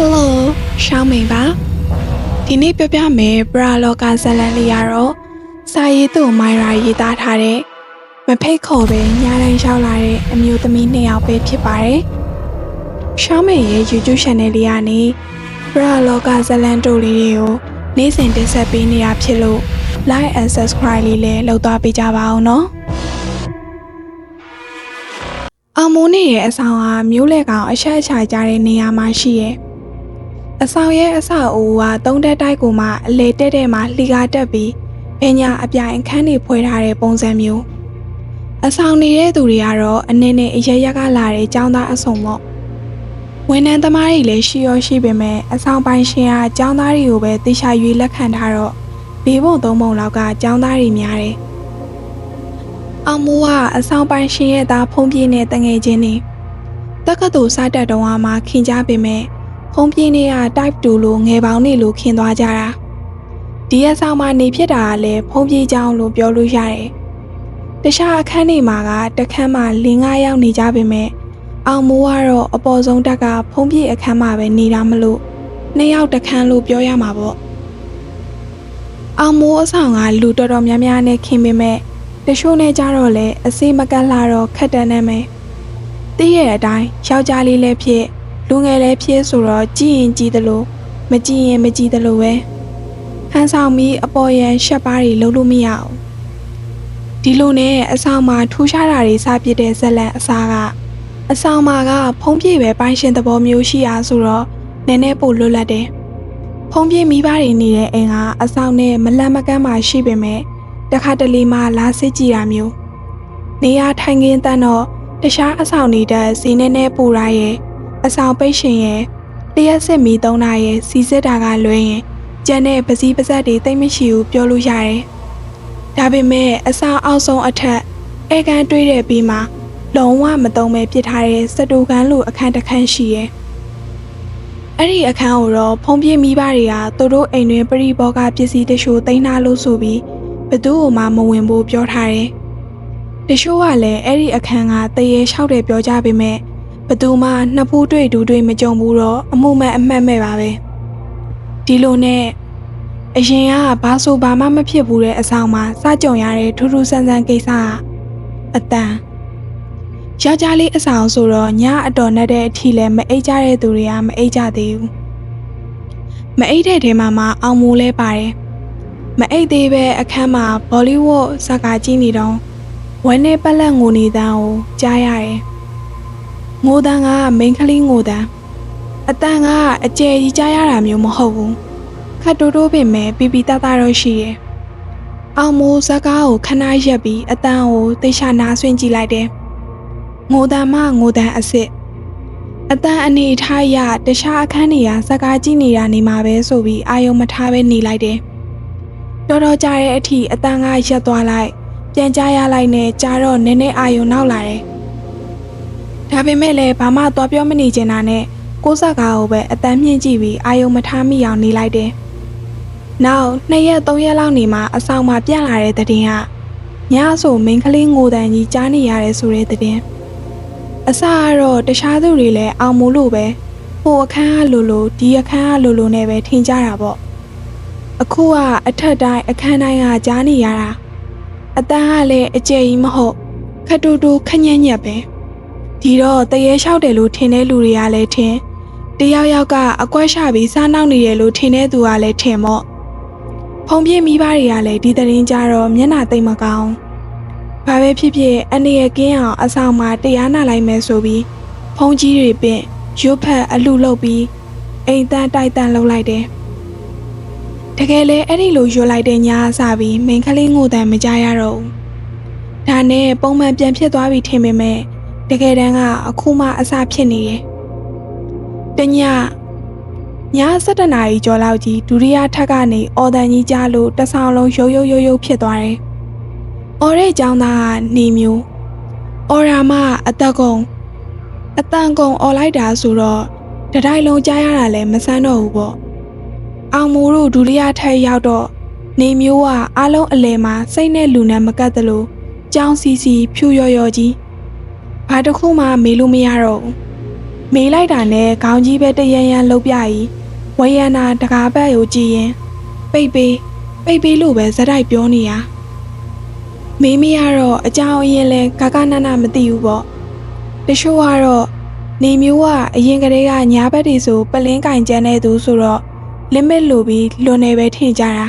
Hello ရှောင်းမိန်ပါဒီနေ့ပြောပြမယ်ပရာလောကဇလန်လေးရတော့စာရေးသူမိုင်ရာရေးသားထားတဲ့မဖိတ်ခေါ်ပဲညာတိုင်းရောက်လာတဲ့အမျိုးသမီး2ယောက်ပဲဖြစ်ပါတယ်ရှောင်းမိန်ရဲ့ YouTube channel လေးကနေပရာလောကဇလန်တို့လေးတွေကိုနေ့စဉ်တင်ဆက်ပေးနေတာဖြစ်လို့ like and subscribe လေးလည်းလုပ်သွားပေးကြပါအောင်နော်အောင်မိုးနေရဲ့အဆောင်ဟာမျိုးလက်ကောင်အချက်အချာကြတဲ့နေရာမှာရှိရဲ့အဆောင်ရဲ့အဆောက်အဦက3တက်တိုက်ကိုမှအလေတက်တဲ့မှာလှီကားတက်ပြီးပညာအပြိုင်အခန်းတွေဖွဲ့ထားတဲ့ပုံစံမျိုးအဆောင်နေတဲ့သူတွေကတော့အနေနဲ့အရရက်ကလာတဲ့ចောင်းသားအစုံပေါ့ဝန်ထမ်းသမားတွေလည်းရှိရောရှိပေမဲ့အဆောင်ပိုင်ရှင်ကចောင်းသားတွေကိုပဲတေချာရွေးလက်ခံထားတော့ဘေးပုံ3ပုံလောက်ကចောင်းသားတွေများတယ်အောင်မိုးကအဆောင်ပိုင်ရှင်ရဲ့သားဖုံးပြေးနဲ့တငယ်ချင်းတွေတက္ကသိုလ်စတက်တုန်းကမှခင်ကြပေမဲ့ဖုံးပြေးနေတာ type 2လို့ငယ်ပေါင်းနေလို့ခင်သွားကြတာဒီအဆောင်မှာနေဖြစ်တာကလည်းဖုံးပြေးကြောင်းလို့ပြောလို့ရတယ်တခြားအခန်းတွေမှာကတခန်းမှာ4-5ယောက်နေကြပေမဲ့အောင်မိုးကတော့အပေါ်ဆုံးတက်ကဖုံးပြေးအခန်းမှာပဲနေတာမလို့2ယောက်တခန်းလို့ပြောရမှာပေါ့အောင်မိုးအဆောင်ကလူတော်တော်များများနဲ့ခင်ပေမဲ့တချို့နဲ့ကြတော့လေအစိမကက်လာတော့ခက်တန်းနေမယ်တည့်ရဲ့အတိုင်းယောက်ျားလေးလည်းဖြစ်လူငယ်လည်းဖြစ်ဆိုတော့ကြည့်ရင်ကြည့်သလိုမကြည့်ရင်မကြည့်သလိုပဲဟန်ဆောင်ပြီးအပေါ်ရန်ရှက်ပါးတွေလုံးလို့မရအောင်ဒီလိုနဲ့အဆောင်မှာထူးခြားတာတွေစပြစ်တဲ့ဇက်လန်အစားကအဆောင်မှာကဖုံးပြေပဲပိုင်ရှင်သဘောမျိုးရှိအားဆိုတော့နည်းနည်းပိုလွတ်လပ်တယ်ဖုံးပြေမိဘတွေနေတဲ့အိမ်ကအဆောင်နဲ့မလန့်မကမ်းမှရှိပေမဲ့တခါတလေမှလာစစ်ကြည့်တာမျိုးနေရာထိုင်ခင်းတန်းတော့တခြားအဆောင်နေတဲ့စီနေနဲ့ပူရရဲ့အဆောင်ပိတ်ရှင်ရဲ့တရက်စစ်မီသုံးတာရဲ့စီစစ်တာကလွဲရင်ကျန်တဲ့ပစည်းပစက်တွေတိတ်မရှိဘူးပြောလို့ရတယ်ဒါပေမဲ့အဆောင်အောက်ဆုံးအထက်အဲကန်တွေးတဲ့ပြီးမှလုံးဝမသုံးပဲပြစ်ထားတဲ့စတူကန်လိုအခန်းတစ်ခန်းရှိရဲ့အဲ့ဒီအခန်းကိုတော့ဖုံးပြေးမိဘတွေကသူတို့အိမ်တွင်ပရိဘောဂပစ္စည်းတချို့သိမ်းထားလို့ဆိုပြီးဘသူ့မှမဝင်ဖို့ပြောထားတယ်။တချို့ကလည်းအဲ့ဒီအခန်းကတရေလျှောက်တယ်ပြောကြပေမဲ့ဘသူမှနှစ်ဖူးတွေ့ဒူးတွေ့မကြုံဘူးတော့အမှုမဲ့အမှတ်မဲ့ပါပဲ။ဒီလိုနဲ့အရင်ကဘာဆိုဘာမှမဖြစ်ဘူးတဲ့အဆောင်မှာစကြုံရတဲ့ထူးထူးဆန်းဆန်းကိစ္စကအတန်ယောက်ျားလေးအဆောင်ဆိုတော့ညအတော်နဲ့တဲ့အထိလည်းမအိပ်ကြတဲ့သူတွေကမအိပ်ကြသေးဘူး။မအိပ်တဲ့ထဲမှာအောင်မိုးလဲပါတယ်။မအိတ်သေးပဲအခန်းမှာဘောလိဝုဒ်ဇာကာကြည့်နေတော့ဝမ်းနဲ့ပက်လက်ငိုနေတန်းကိုကြားရတယ်။ငိုတန်းကမိန်းကလေးငိုတန်းအတန်ကအကျယ်ကြီးကြားရတာမျိုးမဟုတ်ဘူး။ခတ်တိုးတိုးပင်မဲ့ပီပီတတတော့ရှိရဲ့။အောင်မိုးဇာကာကိုခဏရက်ပြီးအတန်ကိုသိချာနာဆွင့်ကြည့်လိုက်တယ်။ငိုတန်းမှငိုတန်းအစ်စ်အတန်အနေထားရတခြားအခန်းတွေကဇာကာကြည့်နေတာနေမှာပဲဆိုပြီးအာယုံမထားပဲနေလိုက်တယ်။တော်တော်ကြာတဲ့အထိအတန်ကရက်သွားလိုက်ပြန်ကြားရလိုက်နဲ့ကြားတော့နည်းနည်းအာယုံနောက်လာတယ်ဒါပေမဲ့လည်းဘာမှသွားပြောမနေချင်တာနဲ့ကိုးဆက်ကားကိုပဲအတန်မြင့်ကြည့်ပြီးအာယုံမထားမိအောင်နေလိုက်တယ်နောက်2ရက်3ရက်လောက်နေမှအဆောင်မှာပြန်လာတဲ့တဲ့တင်ကညဆိုမိန်းကလေးငိုတန်ကြီးကြားနေရတယ်ဆိုတဲ့တဲ့တင်အစကတော့တခြားသူတွေလည်းအောင်မို့လို့ပဲဟိုအခန်းကလိုဒီအခန်းကလိုနဲ့ပဲထင်ကြတာပေါ့အခုကအထက်တိုင်းအခန်းတိုင်းကကြားနေရတာအတန်းကလည်းအကျယ်ကြီးမဟုတ်ခက်တူတူခညံ့ညက်ပဲဒီတော့တရေလျှောက်တယ်လို့ထင်တဲ့လူတွေကလည်းထင်တယောက်ယောက်ကအကွက်ချပြီးစားနောက်နေတယ်လို့ထင်တဲ့သူကလည်းထင်ပေါ့ဖုံပြေးမိဘတွေကလည်းဒီသတင်းကြတော့မျက်နှာသိမ့်မကောင်းဘာပဲဖြစ်ဖြစ်အနေရကင်းအောင်အဆောင်မှာတရားနာလိုက်မယ်ဆိုပြီးဖုံကြီးတွေပင့်ရွတ်ဖက်အလှလုပ်ပြီးအိမ်တန်းတိုက်တန်းလှုပ်လိုက်တယ်တကယ်လေအဲ့ဒီလိုရွတ်လိုက်တဲ့ညအစပြီးမိန်းကလေးငိုတန်မကြရတော့ဘူး။ဒါနဲ့ပုံမှန်ပြန်ဖြစ်သွားပြီထင်ပေမဲ့တကယ်တမ်းကအခုမှအစဖြစ်နေတယ်။တည7 နာရီကျော်လောက်ကြီးဒုတိယထပ်ကနေအော်တန်ကြီးကြားလို့တဆောင်လုံးရုပ်ဖြစ်သွားတယ်။အော်တဲ့ကျောင်းသားကနေမျိုးအော်ရာမအတန်ကုန်အော်လိုက်တာဆိုတော့တတိုင်းလုံးကြားရတာလည်းမဆန်းတော့ဘူးပေါ့။အောင်မိုးတို့ဒုတိယထပ်ရောက်တော့နေမျိုးကအားလုံးအလဲမှာစိတ်နဲ့လူနဲ့မကပ်သလိုကြောင်းစီဖြူရော်ကြီးဘာတစ်ခုမှမေးလို့မရတော့ဘူး မေးလိုက်တာနဲ့ခေါင်းကြီးပဲတရရန်လှုပ်ပြ၏ဝေယနာတကားပတ်ကိုကြည့်ရင်ပိတ်ပေးလို့ပဲဇက်တိုက်ပြောနေရမေးမရတော့အကြောင်းအရင်လဲဂဂနနမသိဘူးပေါ့တချို့ကတော့နေမျိုးကအရင်ကတည်းကညာဘက်တွေဆိုပလင်းကင်ကျန်းတဲ့သူဆိုတော့limit လိုပြီးလွန်နေပဲထင်ကြတာ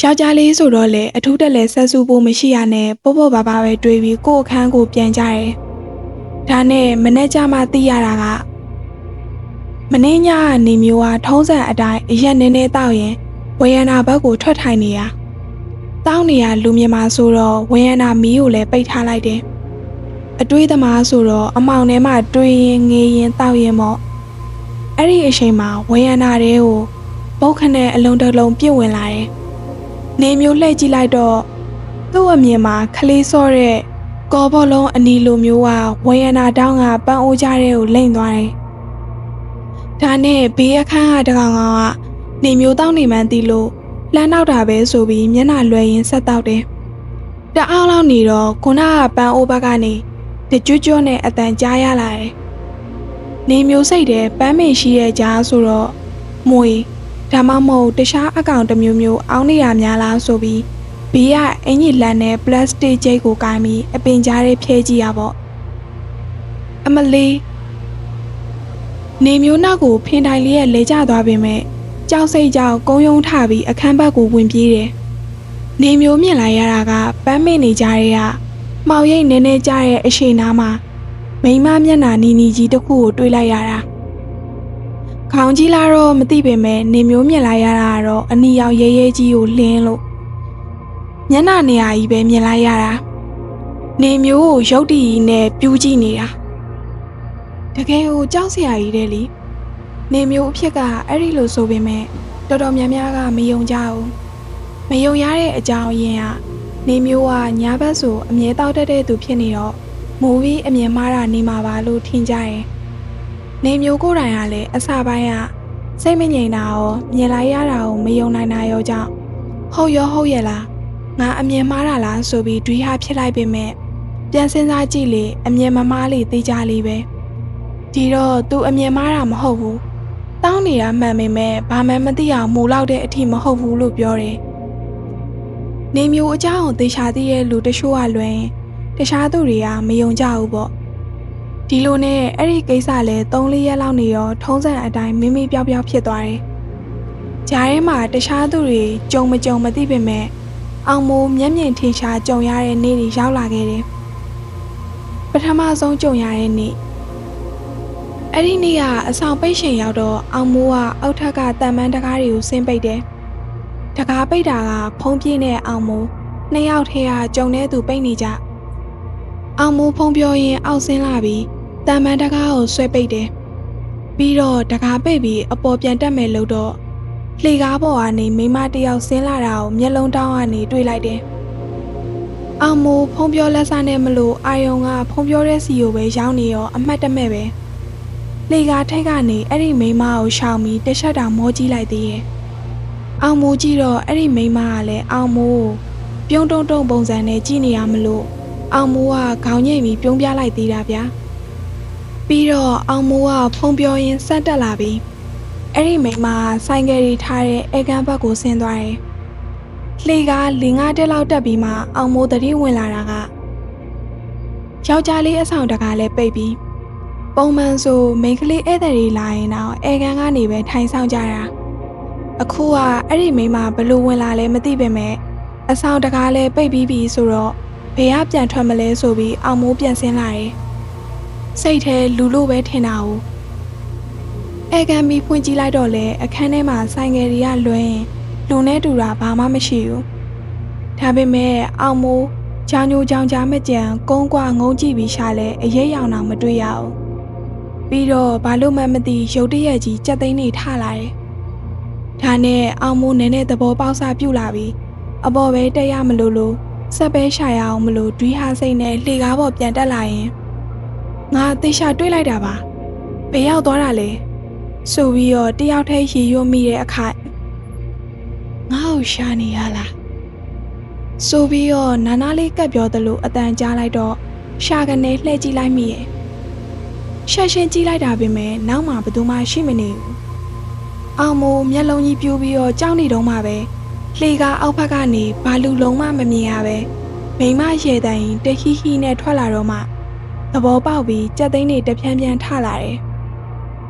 ယောက်ျားလေးဆိုတော့လေအထူးတက်လဲဆက်စုဖို့မရှိရနဲ့ပေါ့ပါပါပဲတွေးပြီးကိုယ့်အခန်းကိုပြန်ကြတယ်ဒါနဲ့မနေ့ကျမှသိရတာကမင်းညကနေမျိုးကထုံးစံအတိုင်းအရက်နည်းနည်းတောက်ရင်ဝေယနာဘက်ကိုထွက်ထိုင်နေရတောင်းနေရလူမြမာဆိုတော့ဝေယနာမီးကိုလည်းပိတ်ထားလိုက်တယ်အတွေးသမားဆိုတော့အမောင်ထဲမှာတွေးရင်ငေးရင်တောက်ရင်ပေါ့အဲ့ဒီအချိန်မှာဝေယနာတွေကိုပုတ်ခနဲ့အလုံးတစ်လုံးပြည့်ဝင်လာတယ်နေမျိုးလှည့်ကြည့်လိုက်တော့သူ့အမြင်မှာခလေးစော့တဲ့ကော်ဘောလုံးအနီလိုမျိုးကဝေယနာတောင်းကပန်းအိုးကြတဲ့ကိုလိမ့်သွားတယ်ဒါနဲ့ဘေးအခန်းကတကောင်ကနေမျိုးတောင်းနေမှန်းသိလို့လှမ်းနောက်တာပဲဆိုပြီးမျက်နှာလွှဲရင်းဆက်တောက်တယ်တအားလောက်နေတော့ခုနကပန်းအိုးဘက်ကနေတကြွနဲ့အတန်ကြားရလာတယ်နေမျိုးစိတ်တဲ့ပန်းမင်ရှိရဲ့ကြားဆိုတော့မွေဒါမှမဟုတ်တခြားအကောင်တစ်မျိုးအောင်းနေရများလားဆိုပြီးဘေးကအင်ကြီးလန်နဲ့ပလတ်စတစ်ကျိတ်ကိုကိုင်းပြီးအပင်ကြားထဲဖြဲကြည့်ရပေါ့အမလေးနေမျိုးနောက်ကိုဖင်တိုင်လေးရဲ့လဲကျသွားပေမဲ့ကြောက်စိတ်ကြောက်ကုန်းယုံထပြီးအခန်းဘက်ကိုဝင်ပြေးတယ်နေမျိုးမြင်လိုက်ရတာကပန်းမင်နေကြတဲ့ကမှောင်ရိပ်နည်းနည်းကြတဲ့အရှိန်နားမှာမိန်းမမျက်နှာနီနီကြီးတစ်ခုကိုတွေးလိုက်ရတာခေါင်းကြီးလာတော့မသိပေမဲ့နေမျိုးမြင်လိုက်ရတာကတော့အနီရောင်ရဲရဲကြီးကိုလင်းလို့မျက်နှာနေရာကြီးပဲမြင်လိုက်ရတာနေမျိုးကိုရုပ်တည်ကြီးနဲ့ပြူးကြည့်နေတာတကယ်ကိုကြောက်စရာကြီးတဲ့လေနေမျိုးအဖြစ်ကအဲ့ဒီလိုဆိုပေမဲ့တော်တော်များများကမယုံကြဘူးမယုံရတဲ့အကြောင်းအရင်းကနေမျိုးကညာဘက်ဆိုအမြဲတောက်တတ်တဲ့သူဖြစ်နေတော့မိုးပြီးအမြင်မှားတာနေမှာပါလို့ထင်ကြတယ်နေမျိုးကိုယ်တိုင်ကလည်းအစပိုင်းကစိတ်မငြိမ်တာရောမြင်လိုက်ရတာကိုမယုံနိုင်တာရောကြောင့်ဟုတ်ရဲ့လားငါအမြင်မှားတာလားဆိုပြီးတွေးဟာဖြစ်လိုက်ပေမဲ့ပြန်စဉ်းစားကြည့်လေအမြင်မမှားလေသိကြလေပဲဒီတော့သူအမြင်မှားတာမဟုတ်ဘူးတောင်းနေတာမှန်ပေမဲ့ဘာမှမသိအောင်မူလောက်တဲ့အထိမဟုတ်ဘူးလို့ပြောတယ်နေမျိုးအကြောင်းကိုသေချာသိရဲ့လူတချို့ကလွင်တခြားသူတွေကမယုံကြဘူးပေါ့ဒီလိုနဲ့အဲ့ဒီကိစ္စလဲ3-4ရက်လောက်နေရောထုံးစံအတိုင်းမင်းမပြောက်ဖြစ်သွားတယ်ဂျားထဲမှာတခြားသူတွေကြုံမသိပေမဲ့အောင်မိုးမျက်မြင်ထင်ရှားကြုံရတဲ့နေ့တွေရောက်လာခဲ့တယ်ပထမဆုံးကြုံရတဲ့နေ့အဲ့ဒီနေ့ကအဆောင်ပိတ်ရှင်ရောက်တော့အောင်မိုးကအောက်ထက်ကတန်မန်းတကားတွေကိုဆင်းပိတ်တယ်တကားပိတ်တာကဖုံးပြင်းတဲ့အောင်မိုး2ယောက်ထဲကကြုံတဲ့သူပိတ်နေကြအောင်မိုးဖုံးပြောရင်အောက်ဆင်းလာပြီးတန်မန်းတကားကိုဆွဲပိတ်တယ်ပြီးတော့တကားပိတ်ပြီးအပေါ်ပြန်တက်မယ်လို့တော့လှေကားပေါ်ကနေမိမတယောက်ဆင်းလာတာကိုမျက်လုံးတောင်းကနေတွေ့လိုက်တယ်အောင်မိုးဖုံးပြောလက်စားနဲ့မလို့အာယုံကဖုံးပြောတဲ့စီကိုပဲရောက်နေရောအမှတ်တမဲ့ပဲလှေကားထိတ်ကနေအဲ့ဒီမိမကိုရှောင်ပြီးတစ်ချက်တောင်မောကြည့်လိုက်သေးရဲ့အောင်မိုးကြည့်တော့အဲ့ဒီမိမကလည်းအောင်မိုးပြုံးတုံပုံစံနဲ့ကြည့်နေရမလို့အောင်မိုးကခေါင်းငိတ်ပြီးပြုံးပြလိုက်သေးတာဗျာပြီးတော့အောင်မိုးကဖုံးပြောရင်းဆက်တက်လာပြီးအဲ့ဒီမိမဆိုင်ကယ်ရီထားတဲ့အေကန်ဘက်ကိုဆင်းသွားတယ်လှေက4-5တက်လောက်တက်ပြီးမှအောင်မိုးတတိဝင်လာတာကယောက်ျားလေးအဆောင်တကားလဲပိတ်ပြီးပုံမှန်ဆိုမိန်းကလေးဧည့်သည်တွေလာရင်တော့အေကန်ကနေပဲထိုင်ဆောင်ကြတာအခုကအဲ့ဒီမိမဘလို့ဝင်လာလဲမသိပေမဲ့အဆောင်တကားလဲပိတ်ပြီးပြီဆိုတော့ဘေးကပြန်ထွက်မလဲဆိုပြီးအောင်မိုးပြန်ဆင်းလာတယ်စိတ်ထဲလူလို့ပဲထင်တာ哦အေကန်မီဖွင့်ကြည့်လိုက်တော့လေအခန်းထဲမှာဆိုင်ငယ်တွေကလွင်လူနဲ့တူတာဘာမှမရှိဘူးဒါပေမဲ့အောင်မိုးကြောင်ညိုကြောင်ကြားမကြံကုန်းကွာငုံကြည့်ပြီးရှာလဲအရေးရောင်တော့မတွေ့ရဘူးပြီးတော့ဘာလို့မှမသိရုတ်တရက်ကြီးကြက်သိန်းနေထလာတယ်ဒါနဲ့အောင်မိုးနည်းနည်းသဘောပေါက်စပြုတ်လာပြီးအပေါ်ပဲတက်ရမလို့ဆက်ပဲရှာရအောင်မလို့ဒွိဟာစိတ်နဲ့လှေကားပေါ်ပြန်တက်လာရင်ငါသေချာတွေးလိုက်တာပါဘယ်ရောက်သွားတာလဲဆိုပြီးတော့တယောက်တည်းရေရွတ်မိတဲ့အခါငါ့ကိုရှာနေရလားဆိုပြီးတော့နာနာလေးကပ်ပြောသလိုအတန်ကြားလိုက်တော့ရှာကနေလှည့်ကြည့်လိုက်မိရဲ့ ရှက်ရှင်းကြည့်လိုက်တာပဲမဲ့နောက်မှဘယ်သူမှရှိမနေဘူးအောင်မိုးမျက်လုံးကြီးပြိုးပြီးတော့ကြောက်နေတော့မှပဲလှေကအောက်ဘက်ကနေဘာလူလုံးမှမမြင်ရပဲမိမရေတန်တဟီဟီနဲ့ထွက်လာတော့မှသဘောပေါက်ပြီးကြက်သိန်းတွေတပြန်းပြန်းထလာတယ်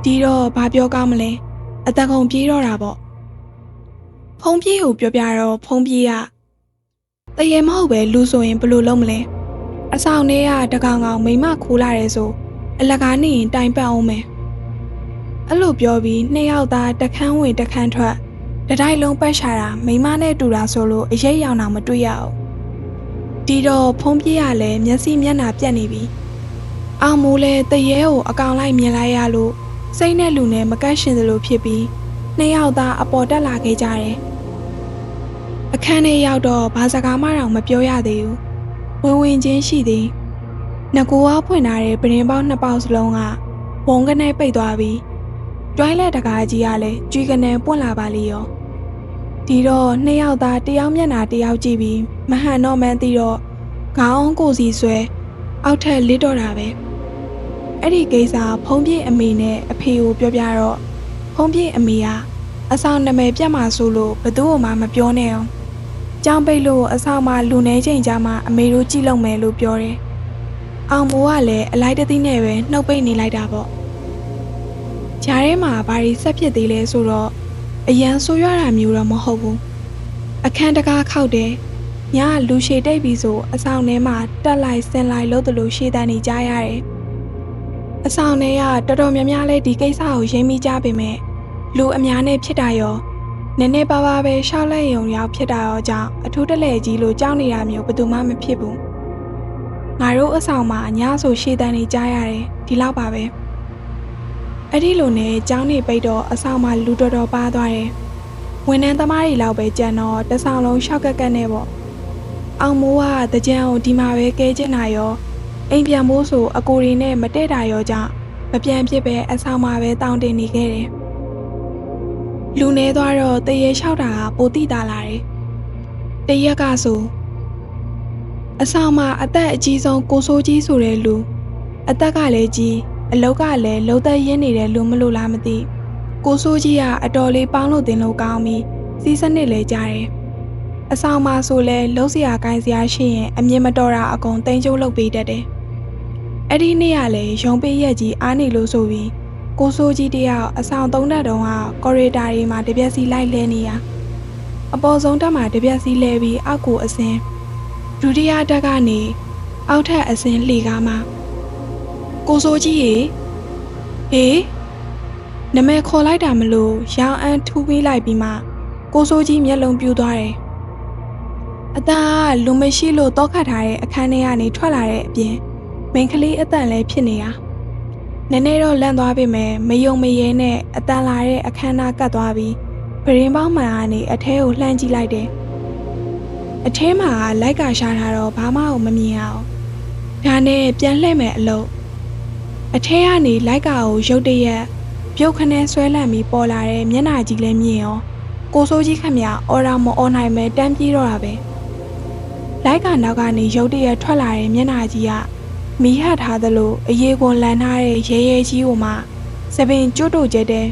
ဒီတော့ဘာပြောကောင်းမလဲအတကုံပြေးတော့တာပေါ့ဖုံးပြေးကိုပြောပြတော့ဖုံးပြေးကတရေမဟုတ်ပဲလူဆိုရင်ဘယ်လိုလုပ်မလဲအဆောင်ထဲကတကောင်ကောင်မိမခိုးလာတယ်ဆိုအလကားနေရင်တိုင်ပတ်အောင်မယ်အဲ့လိုပြောပြီးနှစ်ယောက်သားတခန်းဝင်တခန်းထွက်တတိုက်လုံးပတ်ရှာတာမိမနဲ့တူတာဆိုလို့အရေးရောင်အောင်မတွေ့ရအောင်ဒီတော့ဖုံးပြေးရလဲမျက်စိမျက်နှာပြက်နေပြီအောင်မိုးလဲတရေကိုအကောင်လိုက်မြင်လိုက်ရလို့စိတ်နဲ့လူနဲ့မကန့်ရှင်သလိုဖြစ်ပြီးနှစ်ယောက်သားအပေါ်တက်လာခဲ့ကြတယ်အခန်းထဲရောက်တော့ဘာစကားမှတော့မပြောရသေးဘူးဝင်ချင်းရှိသည်ငကိုကဖွင့်ထားတဲ့ပရင်ပေါက်နှစ်ပေါက်စလုံးကဝုံကနေပိတ်သွားပြီးတွိုင်းလက်တကားကြီးကလည်းကြွေကနေပွင့်လာပါလေရောဒီတော့နှစ်ယောက်သားတယောက်မျက်နှာတယောက်ကြည့်ပြီးမဟန်တော့မှန်းသိတော့ခေါင်းကိုစီဆွဲအောက်ထက်လစ်တော့တာပဲအဲ့ဒီကိစ္စဖုံးပြေးအမေနဲ့အဖေကိုပြောပြတော့ဖုံးပြေးအမေကအဆောင်နာမည်ပြတ်မှဆိုလို့ဘသူ့မှမပြောနဲ့အောင်ကြောင်ပိတ်လို့အဆောင်မှာလူနေချိန်ကြမှာအမေတို့ကြည့်လို့မယ်လို့ပြောတယ်အောင်မိုးကလည်းအလိုက်တသိနဲ့ပဲနှုတ်ပိတ်နေလိုက်တာပေါ့ဂျားထဲမှာဘာတွေဆက်ဖြစ်သေးလဲဆိုတော့အရန်ဆိုးရွားတာမျိုးတော့မဟုတ်ဘူးအခန်းတကားခောက်တယ်ညကလူရှည်တိတ်ပြီးဆိုအဆောင်ထဲမှာတက်လိုက်ဆင်းလိုက်လို့တလို့ရှေ့တန်းနေကြရတယ်အဆောင်ထဲကတော်တော်များများလဲဒီကိစ္စကိုရင်းမိကြပေမဲ့လူအများနဲ့ဖြစ်တာရောနည်းနည်းပါးပါးပဲရှောက်လိုက်ရုံရောက်ဖြစ်တာရောကြောင့်အထူးတလဲကြီးလို့ကြောက်နေတာမျိုးဘယ်သူမှမဖြစ်ဘူးငါတို့အဆောင်မှာညဆိုရှေ့တန်းနေကြရတယ်ဒီလောက်ပါပဲအဲ့ဒီလိုနဲ့ကျောင်းနေပိတ်တော့အဆောင်မှာလူတော်တော်ပါသွားတယ်ဝန်ထမ်းသမားတွေလောက်ပဲကြံတော့တဆောင်လုံးရှောက်ကက်ကက်နဲ့ပေါ့အောင်မိုးကတကြံကိုဒီမှာပဲကဲကျင်တာရောအိမ်ပြန်ဖို့ဆိုအကိုရီနဲ့မတည့်တာရောကြောင့်မပြန်ဖြစ်ပဲအဆောင်မှာပဲတောင်းတင်နေခဲ့တယ်လူနေသွားတော့တရေလျှောက်တာကပိုတိတာလာတယ်တရက်ကဆိုအဆောင်မှာအသက်အကြီးဆုံးကိုဆိုးကြီးဆိုတဲ့လူအသက်ကလည်းကြီးအလောက်ကလည်းလှုပ်သက်ရင်းနေတဲ့လူမလို့လားမသိကိုဆိုးကြီးကအတော်လေးပေါင်းလို့တင်လို့ကောင်းပြီးစီးစနစ်လဲကြတယ်အဆောင်မှာဆိုလဲလှုပ်စရာကိုင်းစရာရှိရင်အမြင်မတော်တာအကုန်တိမ်ကျုပ်လုပ်ပေးတတ်တယ်အဲ့ဒီနေ့ကလည်းရုံပေးရက်ကြီးအားနေလို့ဆိုပြီးကိုဆိုးကြီးတယောက်အဆောင်သုံးတက်တုံးကကော်ရီတာတွေမှာတပြက်စီလိုက်လဲနေရအပေါ်ဆုံးတက်မှာတပြက်စီလဲပြီးအောက်ကိုအစင်းဒုတိယတက်ကနေအောက်ထပ်အစင်းလှေကားမှာကိုဆိုးကြီးရေဟေးနမဲခေါ်လိုက်တာမလို့ရောင်အန်းထူပေးလိုက်ပြီးမှကိုဆိုးကြီးမျက်လုံးပြူသွားတယ်အသားကလူမရှိလို့တောခတ်ထားတဲ့အခန်းထဲကနေထွက်လာတဲ့အပြင်မိန်းကလေးအတန်လည်းဖြစ်နေတာနည်းနည်းတော့လန့်သွားပြီမဲ့မယုံမရဲနဲ့အတန်လာတဲ့အခန်းသားကတ်သွားပြီးပရင်ပေါင်းမှန်ကနေအထဲကိုလှမ်းကြည့်လိုက်တယ်အထဲမှာလိုက်ကရှာထားတော့ဘာမှမမြင်အောင်ဒါနဲ့ပြန်လှည့်မယ်အလုပ်အထဲကနေလိုက်ကာကိုရုတ်တရက်ပြုတ်ခနဲဆွဲလန့်ပြီးပေါ်လာတဲ့မျက်နှာကြီးလည်းမြင်ရောကိုဆိုးကြီးခမအော်ရာမအော်နိုင်ပဲတန်းပြေးတော့တာပဲလိုက်ကာနောက်ကနေရုတ်တရက်ထွက်လာတဲ့မျက်နှာကြီးကမီးဟတ်ထားသလိုအရေကွန်လန်ထားတဲ့ရဲရဲကြီးကိုမှစပင်ကျွတ်တို့ကျတဲ့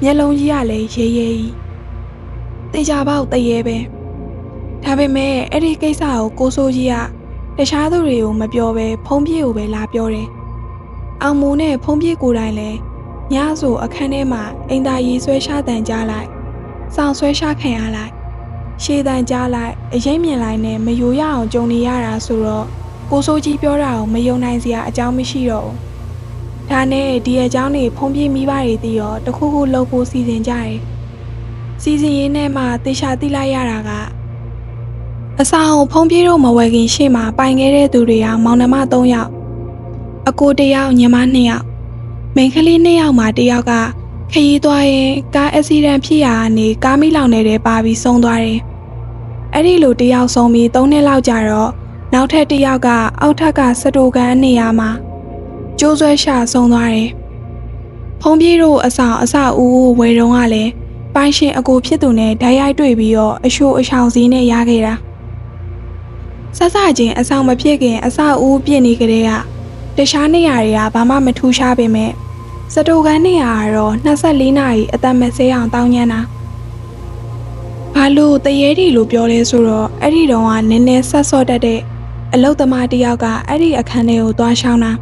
မျက်လုံးကြီးကလည်းရဲရဲကြီးတေချာပေါက်တရေပဲဒါပေမဲ့အဲ့ဒီကိစ္စကိုဆိုးကြီးကတခြားသူတွေကိုမပြောပဲဖုံးပြေကိုပဲလာပြောတယ်အောင်မိုးနဲ့ဖုံးပြေကိုယ်တိုင်လည်းညဆိုအခန်းထဲမှာအိမ်သားရီဆွဲရှားတန်ကြားလိုက်စောင်းဆွဲရှားခံရလိုက်ရှေးတန်ကြားလိုက်အရင်မြင်လိုက်နဲ့မယိုရအောင်ကြုံနေရတာဆိုတော့ကိုဆိုးကြီးပြောတာကိုမယုံနိုင်စရာအကြောင်းမရှိတော့ဘူးဒါနဲ့ဒီအကြောင်းတွေဖုံးပြေမိဘတွေသိရောတခုခုလုပ်ဖို့စီစဉ်ကြတယ်စီစဉ်ရင်းနဲ့မှတေချာသိလိုက်ရတာကအဆောင်ဖုံးပြေတော့မဝယ်ခင်ရှေ့မှာပိုင်ခဲ့တဲ့သူတွေကမောင်နှမ3ယောက်အကို1ယောက်ညီမ2ယောက်မိန်းကလေး2ယောက်မှာ1ယောက်ကခရီးသွားရင်ကားအက်ဆီဒန့်ဖြစ်ရာကနေကားမိလောင်နေတဲ့ပါပြီးဆုံးသွားတယ်အဲ့ဒီလို1ယောက်ဆုံးပြီး3နှစ်လောက်ကြာတော့နောက်ထပ်1ယောက်ကအောက်ထက်ကစတိုကန်နေရာမှာကျိုးဆွဲရှာဆုံးသွားတယ်ဖုံးပြေတို့အဆောင်အစအဦးဝယ်တော့ကလည်းပိုင်ရှင်အကိုဖြစ်သူနဲ့ဓာတ်ရိုက်တွေ့ပြီးတော့အရှိုးအချောင်စည်းနဲ့ရခဲ့တာဆက်စချင်းအဆောင်မဖြစ်ခင်အစအဦးပြည့်နေကြတဲ့က တခြားနေရာတွေကဘာမှမထူးခြားပေမဲ့စတိုကန်နေရာကတော့24နာရီအသက်မဆေးအောင်တောင်းညမ်းတာဘာလို့တရေတီလို့ပြောလဲဆိုတော့အဲ့ဒီတော့ကနည်းနည်းဆက်စော့တတ်တဲ့အလုတ်သမားတစ်ယောက်ကအဲ့ဒီအခန်းထဲကိုသွားရှောင်းတာ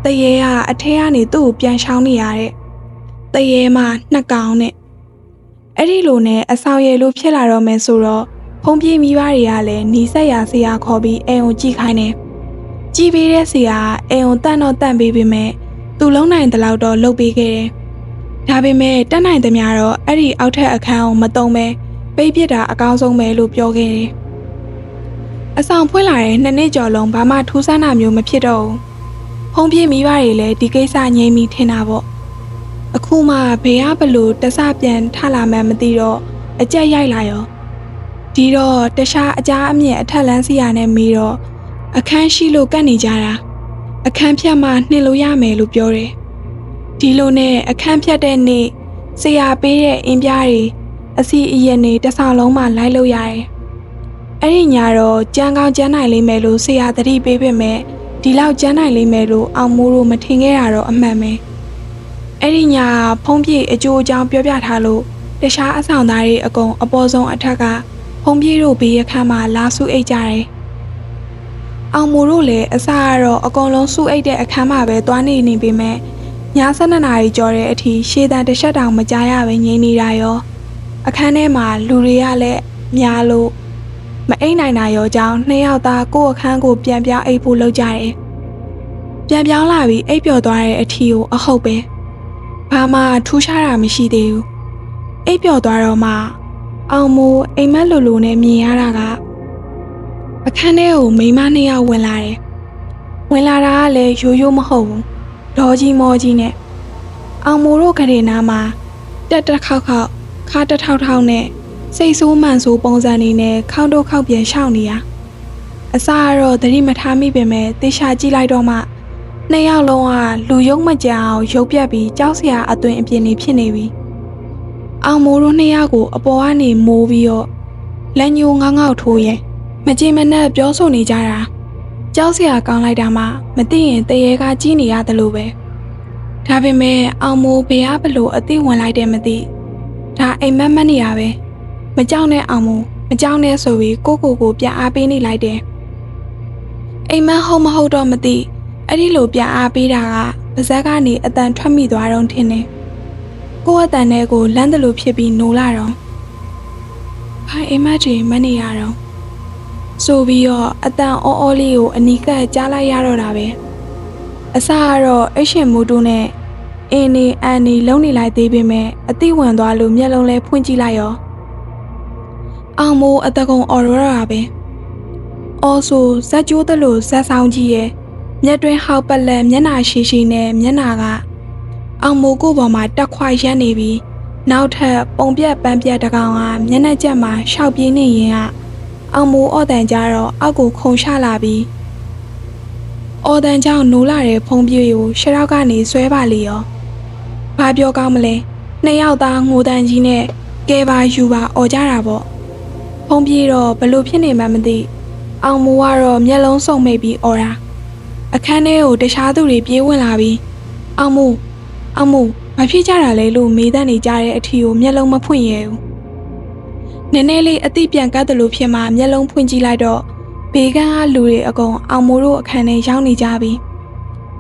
တရေကအထဲကနေသူ့ကိုပြန်ရှောင်းနေရတဲ့တရေမှာနှစ်ကောင်နဲ့အဲ့ဒီလိုနဲ့အဆောင်ရည်လိုဖြစ်လာတော့မယ်ဆိုတော့ဖုံးပြေးမိဘတွေကလည်းနီးစက်ရဆရာခေါ်ပြီးအိမ်ကိုကြည့်ခိုင်းတယ်ကြည့်ပေးတဲ့ဆရာအိမ်ကိုတန့်တော့တန့်ပေးပေမဲ့သူလုံးနိုင်တဲ့လောက်တော့လုပ်ပေးခဲ့တယ်ဒါပေမဲ့တက်နိုင်သမျှတော့အဲ့ဒီအောက်ထက်အခန်းကိုမတုံးပဲပိတ်ပစ်တာအကောင်းဆုံးပဲလို့ပြောခဲ့တယ်အဆောင်ဖွင့်လာတဲ့2နှစ်ကျော်လုံးဘာမှထူးဆန်းတာမျိုးမဖြစ်တော့ဘူးဖုံးပြေးမိဘတွေလည်းဒီကိစ္စငြိမ်းပြီးထင်တာပေါ့အခုမှဘေးကဘလို့တဆပြန်ထလာမှန်းမသိတော့အကြက်ရိုက်လာရောဒီတော့တခြားအကြားအမြင့်အထက်လန်းစီရနဲ့မေးတော့အခန်းရှိလို့ကတ်နေကြတာအခန်းဖြတ်မှနှင်လို့ရမယ်လို့ပြောတယ်ဒီလိုနဲ့အခန်းဖြတ်တဲ့နေ့ဆရာပေးတဲ့အင်းပြားတွေအစီအရင်နေတစ်ဆောင်လုံးမှလိုက်လို့ရတယ်အဲ့ဒီညတော့ကြမ်းကောင်းကြမ်းနိုင်လိမ့်မယ်လို့ဆရာသတိပေးပေမဲ့ဒီလောက်ကြမ်းနိုင်လိမ့်မယ်လို့အောင်မိုးတို့မထင်ခဲ့ရတော့အမှန်ပဲအဲ့ဒီညဖုံးပြေအကျိုးအကြောင်းပြောပြထားလို့တခြားအဆောင်သားတွေအကုန်အပေါ်ဆုံးအထက်ကဖုံးပြေတို့ဘေးအခန်းမှာလာစုအိတ်ကြတယ်အောင်မိုးတို့လည်းအစားကတော့အကုန်လုံးစုအိတ်တဲ့အခန်းမှာပဲသွားနေပေမဲ့ည7နာရီကျော်တဲ့အထိရှေ့တန်းတစ်ချက်တောင်မကြားရပဲငြိမ်နေတာရောအခန်းထဲမှာလူတွေကလည်းများလို့မအိမ်နိုင်တာရောကြောင်း2ယောက်သားကိုယ့်အခန်းကိုပြန်ပြောင်းအိပ်ဖို့လုပ်ကြတယ်ပြန်ပြောင်းလာပြီးအိပ်ပျော်သွားတဲ့အထီကိုအဟုတ်ပဲဘာမှထူးခြားတာမရှိသေးဘူးအိပ်ပျော်သွားတော့မှအောင်မိုးအိမ်မက်လိုလိုနဲ့မြင်ရတာကအခန်းထဲကိုမိန်းမ2ယောက်ဝင်လာတယ်ဝင်လာတာကလည်းရိုးရိုးမဟုတ်ဘူးဒေါ်ကြီးမောကြီးနဲ့အောင်မိုးတို့ခရေနာမှာတက်ခေါက်ခါးတထောက်ထောက်နဲ့စိတ်ဆိုးမှန်ဆိုးပုံစံနေနဲ့ခေါင်းတို့ခေါက်ပြန်ရှောင်နေရအစားကတော့သတိမထားမိပေမဲ့သေချာကြည့်လိုက်တော့မှ2ယောက်လုံးကလူယုံမကြအောင်ရုပ်ပြက်ပြီးကြောက်စရာအသွင်အပြင်နေဖြစ်နေပြီအောင်မိုးတို့2ယောက်ကိုအပေါ်ကနေမိုးပြီးတော့လက်ညှိုးငေါက်ထိုးရင်မကြင်မနဲ့ပြောဆိုနေကြတာကြောက်စရာကောင်းလိုက်တာမှမသိရင်တရေကကြီးနေရတယ်လို့ပဲဒါပေမဲ့အောင်မိုးဘေးကဘလို့အသိဝင်လိုက်တယ်မသိဒါအိမ်မက်နေရပဲမကြောက်နဲ့အောင်မိုးမကြောက်နဲ့ဆိုပြီးကိုပြန်အားပေးနေလိုက်တယ်အိမ်မက်ဟုတ်မဟုတ်တော့မသိအဲ့ဒီလိုပြန်အားပေးတာကပါဇက်ကနေအတန်ထွက်မိသွားတော့ထင်တယ်ကိုယ့်အတန်နဲ့ကိုလမ်းတလို့ဖြစ်ပြီးနိုးလာတော့ဘာအိမ်မက်တွေမနေရတော့ဆိုပြီးတော့အတန်အောလေးကိုအနီးကပ်ကြားလိုက်ရတော့တာပဲအစကတော့အရှင်မိုးတို့နဲ့အင်းနေအန်နေလုံးနေလိုက်သေးပေမဲ့အသိဝင်သွားလို့မျက်လုံးလဲဖွင့်ကြည့်လိုက်ရောအောင်မိုးအတကုံအော်ရတာပဲအော်ဆိုဇက်ကျိုးတလို့ဇက်ဆောင်ကြီးရဲ့မျက်တွင်းဟောက်ပလက်မျက်နှာရှိနဲ့မျက်နှာကအောင်မိုးကိုပေါ်မှာတက်ခွာရက်နေပြီးနောက်ထပ်ပုံပြက်ပန်းပြက်တကောင်ကမျက်နှာကျက်မှာရှောက်ပြေးနေရင်ကအောင်မိုးအော်တန်ကြတော့အောက်ကိုခုန်ချလာပြီးအော်တန်ကြောင့်နိုးလာတဲ့ဖုံးပြေကိုရှရောက်ကနေဆွဲပါလေရောဘာပြောကောင်းမလဲ2ယောက်သားငိုတန်ကြီးနဲ့ကဲပါယူပါအော်ကြတာပေါ့ဖုံးပြေတော့ဘလို့ဖြစ်နေမှမသိအောင်မိုးကတော့မျက်လုံးစုံမိတ်ပြီးအော်တာအခန်းထဲကိုတခြားသူတွေပြေးဝင်လာပြီးအောင်မိုးမဖြစ်ကြတာလေလို့မေးတဲ့နေကြတဲ့အထီကိုမျက်လုံးမဖွင့်ရဘူးနည်းနည်းလေးအသိပြန်ကတ်တယ်လို့ဖြစ်မှမျက်လုံးဖွင့်ကြည့်လိုက်တော့ဘေးကန်းကလူတွေအကုန်အောင်မိုးတို့အခန်းထဲရောက်နေကြပြီ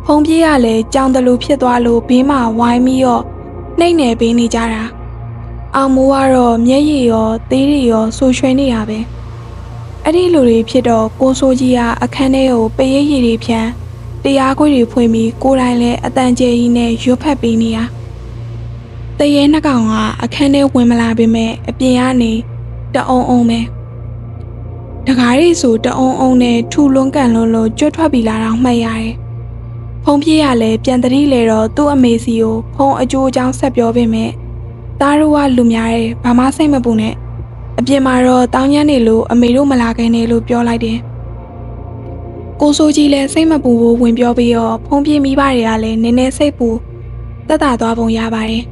ဖုံးပြေးကလည်းကြောင်တယ်လို့ဖြစ်သွားလို့ဘေးမှာဝိုင်းပြီးတော့နှိမ့်နေပေးနေကြတာအောင်မိုးကတော့မျက်ရည်ရောသေးတွေရောဆူရွှဲနေတာပဲအဲ့ဒီလူတွေဖြစ်တော့ကိုဆိုကြီးကအခန်းထဲကိုပေးရည်ရည်တွေဖြန်းတရားခွေတွေဖွင့်ပြီးကိုယ်တိုင်လည်းအတန်ကျဲကြီးနဲ့ရွတ်ဖက်ပေးနေတာတရေနှစ်ကောင်ကအခန်းထဲဝင်မလာပေမဲ့အပြင်ကနေတအုံပဲတကားရီဆိုတအုံနဲ့ထူလွန်းကန်လို့ကျွတ်ထွက်ပြီးလာတော့မှတ်ရတယ်ဖုံးပြေးရလဲပြန်တတိလေတော့သူ့အမေစီကိုဖုံးအကျိုးအကြောင်းဆက်ပြောပေမဲ့သားတို့ကလူများတယ်ဘာမှစိတ်မပူနဲ့အပြင်မှာတော့တောင်းညမ်းနေလို့အမေတို့မလာခင်နေလို့ပြောလိုက်တယ်ကိုဆိုကြီးလည်းစိတ်မပူဘူးဝင်ပြောပြီးတော့ဖုံးပြေးမိဘတွေကလည်းနည်းနည်းစိတ်ပူတက်တာသွားပုံရပါတယ်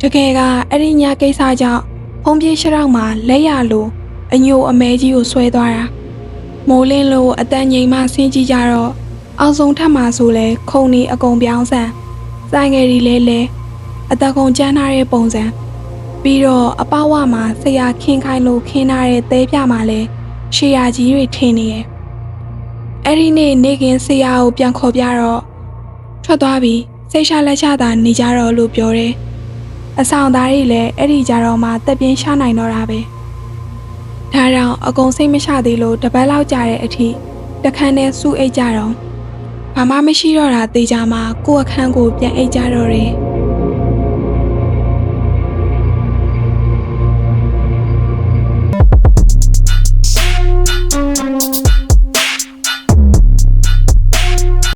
တကယ်ကအဲ့ဒီညကိစ္စကြောင့်ဖုံးပြေးရှရောက်မှာလက်ရလို့အညိုအမဲကြီးကိုဆွဲသွားတာမိုးလင်းလို့အတန်ငိမ်မှဆင်းကြည့်ကြတော့ အောင်ဆုံးထပ်မှာဆိုလဲခုံနေအကုန်ပြောင်းဆန်ဆိုင်ငယ်တွေလဲအတကုံကျန်းထားတဲ့ပုံစံပြီးတော့အပေါဝမှာဆရာခင်းခိုင်းလို့ခင်းထားတဲ့သဲပြမှာလဲရှေးရကြီးတွေထင်းနေရဲ့အဲ့ဒီနေ့ကင်းဆရာကိုပြန်ခေါ်ပြတော့ထွက်သွားပြီးစိတ်ချလက်ချတာနေကြတော့လို့ပြောတယ်အဆောင်သားတွေလည်းအဲ့ဒီကြတော့မှတက်ပြင်းရှာနိုင်တော့တာပဲဒါကြောင့်အကုန်စိတ်မချသေးလို့တပတ်လောက်ကြာတဲ့အထိတခန်းနဲ့စူးအိတ်ကြတော့ဘာမှမရှိတော့တာသိကြမှာကိုယ့်အခန်းကိုပြန်အိတ်ကြတော့တယ်